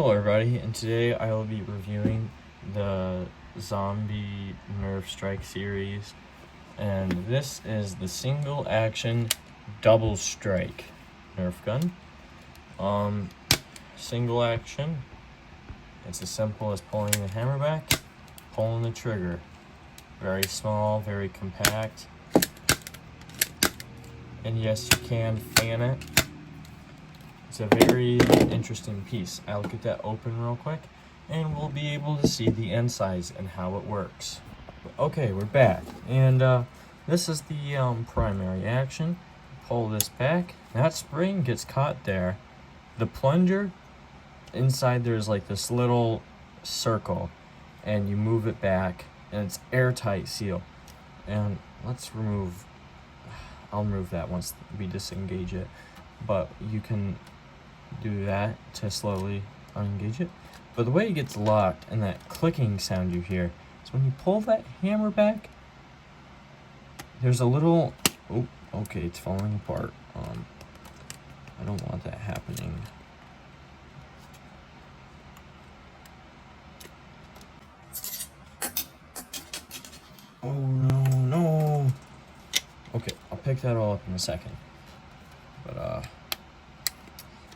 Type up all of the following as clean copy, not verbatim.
Hello everybody, and today I will be reviewing the Zombie Nerf Strike series, and this is the single action double strike Nerf gun. Single action, it's as simple as pulling the hammer back, pulling the trigger. Very small, very compact, and yes, you can fan it. It's a very interesting piece. I'll get that open real quick and we'll be able to see the end size and how it works. Okay, we're back, and this is the primary action. Pull this back, that spring gets caught there. The plunger, inside there's like this little circle, and you move it back and it's airtight seal. And I'll remove that once we disengage it, but you can do that to slowly unengage it. But the way it gets locked and that clicking sound you hear is when you pull that hammer back, there's a little, oh, okay, it's falling apart. I don't want that happening. Oh no. Okay, I'll pick that all up in a second. But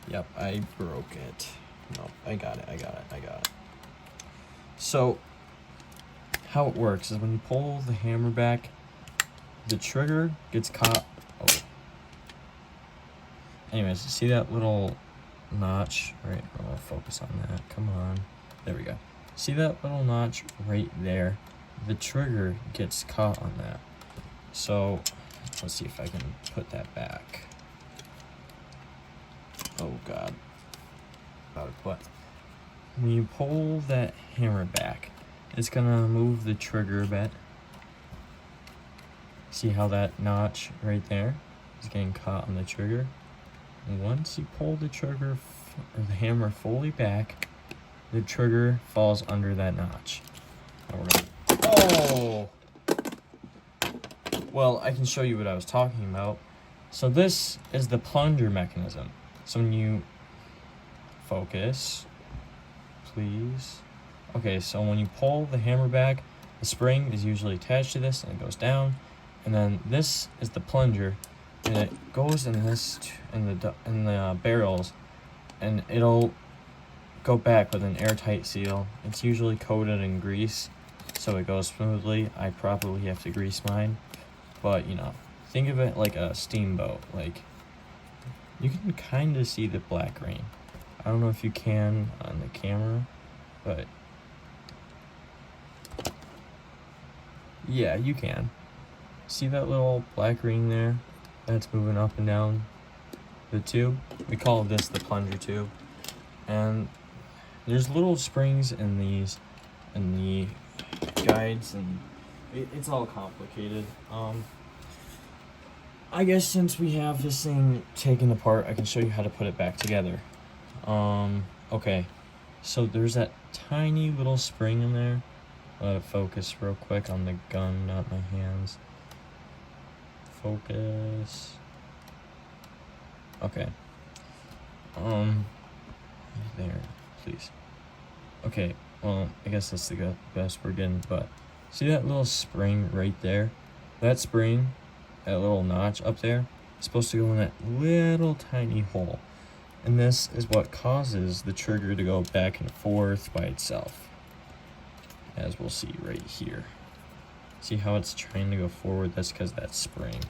yep, I broke it. No, I got it. So, how it works is when you pull the hammer back, the trigger gets caught. Oh. Anyways, see that little notch? Right, I'll focus on that. Come on. There we go. See that little notch right there? The trigger gets caught on that. So, let's see if I can put that back. Oh god. But when you pull that hammer back, it's gonna move the trigger a bit. See how that notch right there is getting caught on the trigger? And once you pull the trigger or the hammer fully back, the trigger falls under that notch. Now we're gonna, oh! Well, I can show you what I was talking about. So this is the plunger mechanism. So when you focus, please. Okay, so when you pull the hammer back, the spring is usually attached to this and it goes down. And then this is the plunger, and it goes in this in the barrels, and it'll go back with an airtight seal. It's usually coated in grease, so it goes smoothly. I probably have to grease mine, but you know, think of it like a steamboat. Like, you can kind of see the black rain. I don't know if you can on the camera, but yeah, you can. See that little black ring there? That's moving up and down the tube. We call this the plunger tube. And there's little springs in these, in the guides, and it's all complicated. I guess since we have this thing taken apart, I can show you how to put it back together. Okay, so there's that tiny little spring in there. Let it focus real quick on the gun, not my hands. Focus. Okay. There, please. Okay, well, I guess that's the best we're getting, but see that little spring right there? That spring, that little notch up there, is supposed to go in that little tiny hole. And this is what causes the trigger to go back and forth by itself, as we'll see right here. See how it's trying to go forward? That's because of that spring,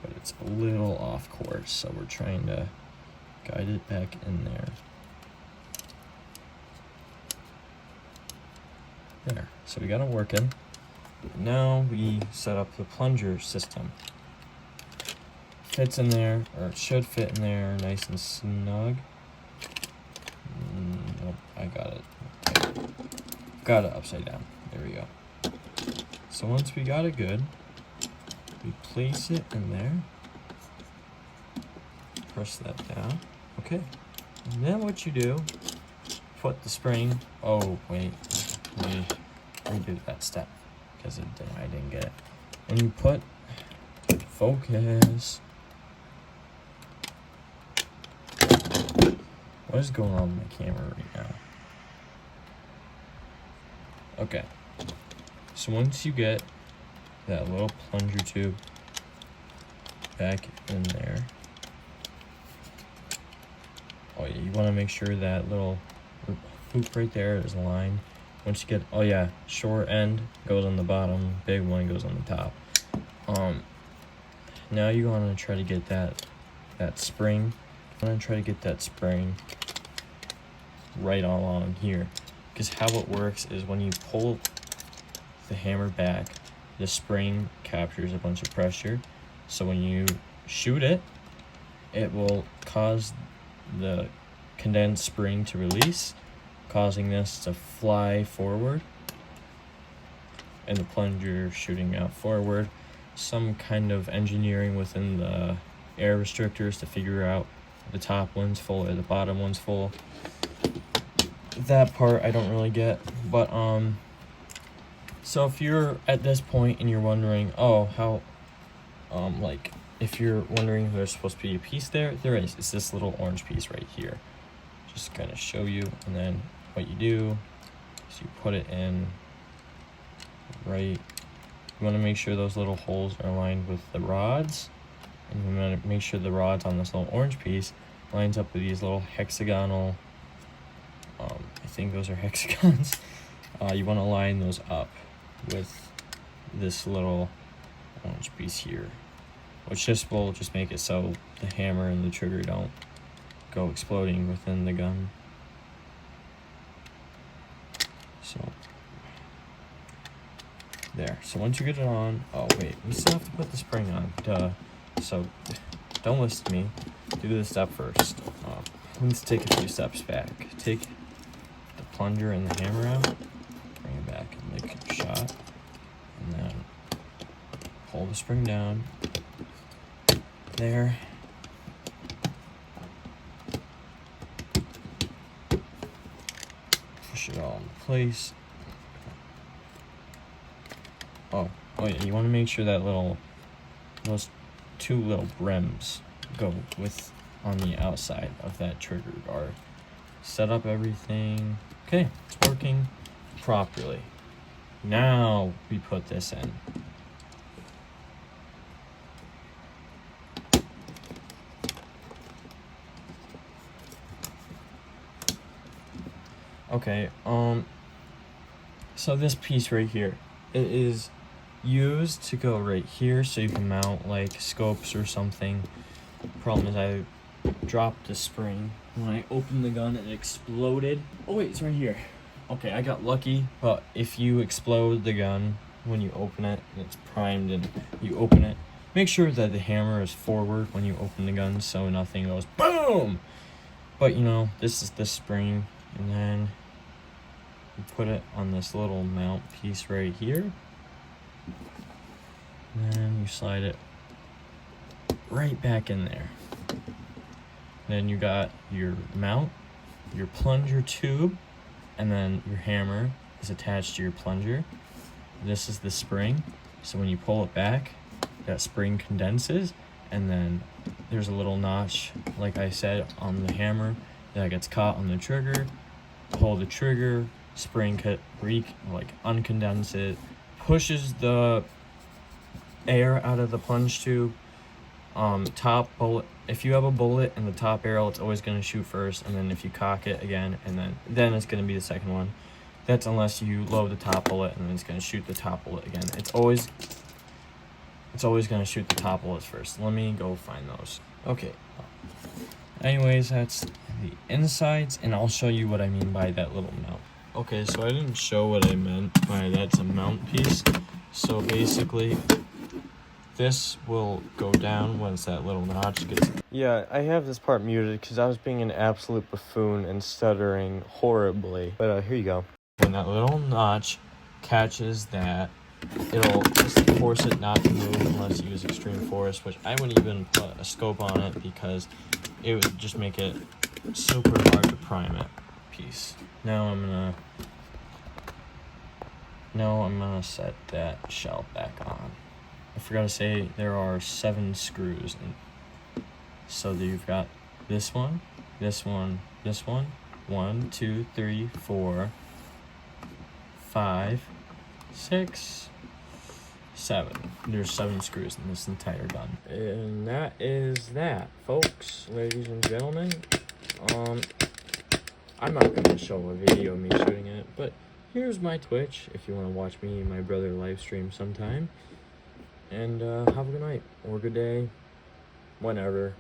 but it's a little off course, so we're trying to guide it back in there. There, so we got it working. Now we set up the plunger system. Fits in there, or it should fit in there nice and snug. Nope, I got it. Got it upside down. There we go. So once we got it good, we place it in there. Press that down. Okay. And then what you do, put the spring. Oh, wait. Redo that step because I didn't get it. And you put focus. What is going on with my camera right now? Okay, so once you get that little plunger tube back in there, oh yeah, you want to make sure that little hoop right there is aligned. Once you get, oh yeah, short end goes on the bottom, big one goes on the top. Now you want to try to get that spring. You want to try to get that spring right along here, because how it works is when you pull the hammer back, the spring captures a bunch of pressure, so when you shoot it, it will cause the condensed spring to release, causing this to fly forward, and the plunger shooting out forward. Some kind of engineering within the air restrictors to figure out the top one's full or the bottom one's full. That part I don't really get, but so if you're at this point and you're wondering, oh, how, like, if you're wondering if there's supposed to be a piece there is. It's this little orange piece right here. Just kind of show you, and then what you do is you put it in right. You want to make sure those little holes are aligned with the rods, and you want to make sure the rods on this little orange piece lines up with these little hexagonal, I think those are hexagons. You want to line those up with this little orange piece here, which will just make it so the hammer and the trigger don't go exploding within the gun. So there. So once you get it on, oh wait, we still have to put the spring on. Duh. So don't listen to me. Do this step first. Let's take a few steps back. Take the plunger and the hammer out. Bring it back and make a shot, and then pull the spring down. There. Push it all into place. Oh yeah, you want to make sure that those two little brims go with on the outside of that trigger guard. Set up everything. Okay, it's working properly. Now we put this in. Okay, so this piece right here, it is used to go right here so you can mount like scopes or something. Problem is I dropped the spring. When I opened the gun, it exploded. Oh wait, it's right here. Okay, I got lucky, but if you explode the gun when you open it, and it's primed and you open it, make sure that the hammer is forward when you open the gun so nothing goes boom. But you know, this is the spring, and then you put it on this little mount piece right here. And then you slide it right back in there. Then you got your mount, your plunger tube, and then your hammer is attached to your plunger. This is the spring, so when you pull it back, that spring condenses, and then there's a little notch, like I said, on the hammer that gets caught on the trigger. Pull the trigger, spring uncondense it, pushes the air out of the plunge tube. Top bullet, if you have a bullet in the top barrel, it's always going to shoot first, and then if you cock it again, and then it's going to be the second one. That's unless you load the top bullet and then it's going to shoot the top bullet again. It's always going to shoot the top bullets first. Let me go find those. Okay, anyways, that's the insides, and I'll show you what I mean by that little mount. Okay, so I didn't show what I meant by that's a mount piece. So basically, this will go down once that little notch gets... Yeah, I have this part muted because I was being an absolute buffoon and stuttering horribly. But here you go. When that little notch catches that, it'll just force it not to move unless you use extreme force, which I wouldn't even put a scope on it because it would just make it super hard to prime it piece. Now I'm gonna set that shell back on. I forgot to say there are 7 screws, and so you've got this one, this one, this one, 1, 2, 3, 4, 5, 6, 7. There's 7 screws in this entire gun. And that is that, folks, ladies and gentlemen. I'm not going to show a video of me shooting it, but here's my Twitch if you want to watch me and my brother live stream sometime. And have a good night or good day, whenever.